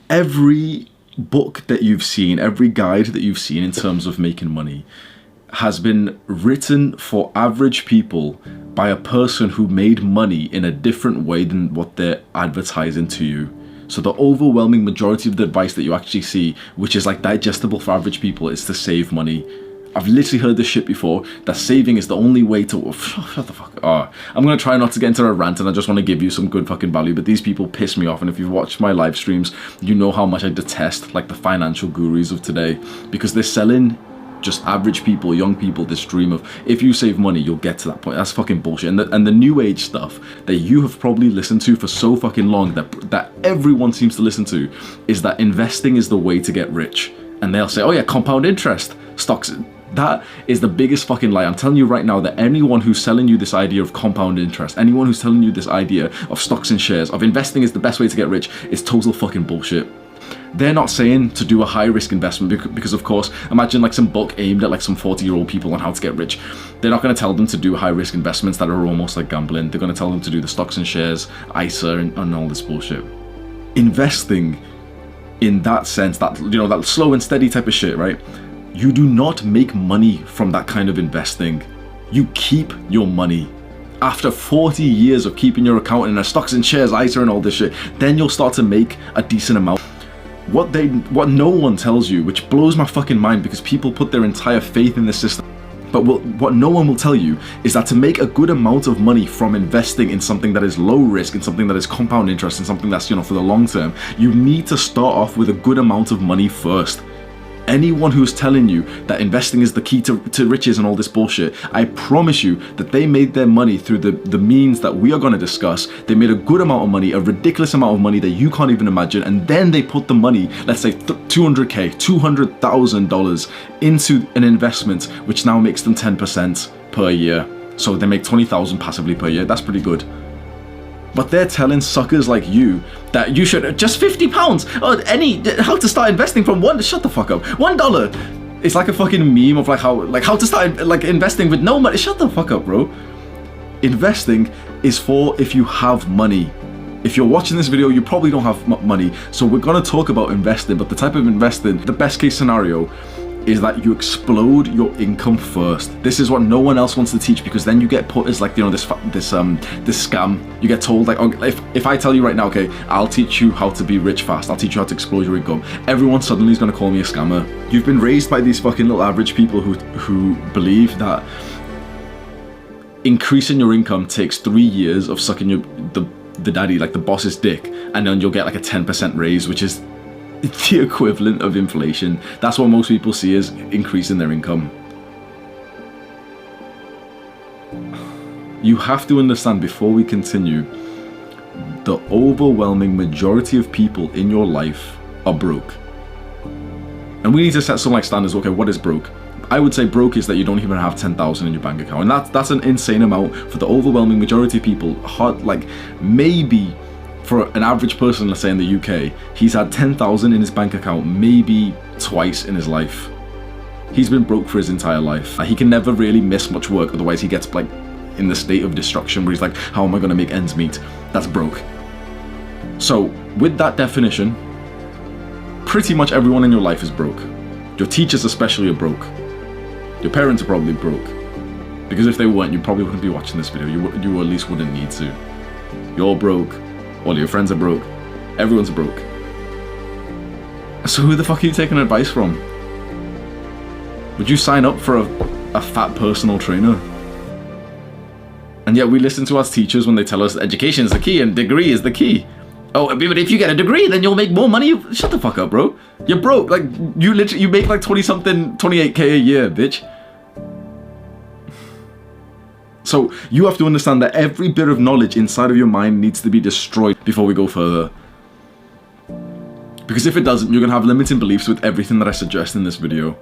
Every book that you've seen, every guide that you've seen in terms of making money has been written for average people by a person who made money in a different way than what they're advertising to you. So the overwhelming majority of the advice that you actually see, which is like digestible for average people, is to save money. I've literally heard this shit before, that saving is the only way to... Shut the fuck up. I'm going to try not to get into a rant, and I just want to give you some good fucking value, but these people piss me off, and if you've watched my live streams, you know how much I detest like the financial gurus of today, because they're selling just average people, young people, this dream of if you save money, you'll get to that point. That's fucking bullshit. And the new age stuff that you have probably listened to for so fucking long, that everyone seems to listen to, is that investing is the way to get rich. And they'll say, oh yeah, compound interest, stocks. That is the biggest fucking lie. I'm telling you right now that anyone who's selling you this idea of compound interest, anyone who's telling you this idea of stocks and shares, of investing is the best way to get rich, is total fucking bullshit. They're not saying to do a high risk investment because of course, imagine like some book aimed at like some 40-year-old people on how to get rich. They're not going to tell them to do high risk investments that are almost like gambling. They're going to tell them to do the stocks and shares, ISA, and all this bullshit. Investing in that sense, that, you know, that slow and steady type of shit, right? You do not make money from that kind of investing. You keep your money. After 40 years of keeping your account in a stocks and shares, ISA, and all this shit, then you'll start to make a decent amount. What no one tells you, which blows my fucking mind because people put their entire faith in the system, but what no one will tell you is that to make a good amount of money from investing in something that is low risk, in something that is compound interest, in something that's, you know, for the long term, you need to start off with a good amount of money first. Anyone who's telling you that investing is the key to riches and all this bullshit, I promise you that they made their money through the means that we are going to discuss. They made a good amount of money, a ridiculous amount of money that you can't even imagine, and then they put the money, let's say $200K, $200,000 into an investment, which now makes them 10% per year. So they make $20,000 passively per year. That's pretty good. But they're telling suckers like you that you should just £50 or how to start investing from shut the fuck up, $1. It's like a fucking meme of like how to start like investing with no money. Shut the fuck up, bro. Investing is for if you have money. If you're watching this video, you probably don't have money. So we're gonna talk about investing, but the type of investing, the best case scenario is that you explode your income first. This is what no one else wants to teach, because then you get put as like, you know, this scam. You get told like, okay, if I tell you right now, okay, I'll teach you how to be rich fast, I'll teach you how to explode your income, everyone suddenly is going to call me a scammer. You've been raised by these fucking little average people who believe that increasing your income takes 3 years of sucking the daddy, like the boss's dick, and then you'll get like a 10% raise, which is the equivalent of inflation. That's what most people see as increasing their income. You have to understand, before we continue, the overwhelming majority of people in your life are broke. And we need to set some like standards. Okay, what is broke? I would say broke is that you don't even have 10,000 in your bank account, and that's an insane amount for the overwhelming majority of people. Like maybe for an average person, let's say in the UK, he's had 10,000 in his bank account maybe twice in his life. He's been broke for his entire life. He can never really miss much work, otherwise he gets like in the state of destruction where he's like, how am I going to make ends meet? That's broke. So with that definition, pretty much everyone in your life is broke. Your teachers especially are broke. Your parents are probably broke, because if they weren't, you probably wouldn't be watching this video. You at least wouldn't need to. You're broke. All your friends are broke. Everyone's broke. So who the fuck are you taking advice from? Would you sign up for a fat personal trainer? And yet we listen to our teachers when they tell us education is the key and degree is the key. Oh, but if you get a degree, then you'll make more money. Shut the fuck up, bro. You're broke. Like, you make like 20-something, 28K a year, bitch. So you have to understand that every bit of knowledge inside of your mind needs to be destroyed before we go further. Because if it doesn't, you're going to have limiting beliefs with everything that I suggest in this video.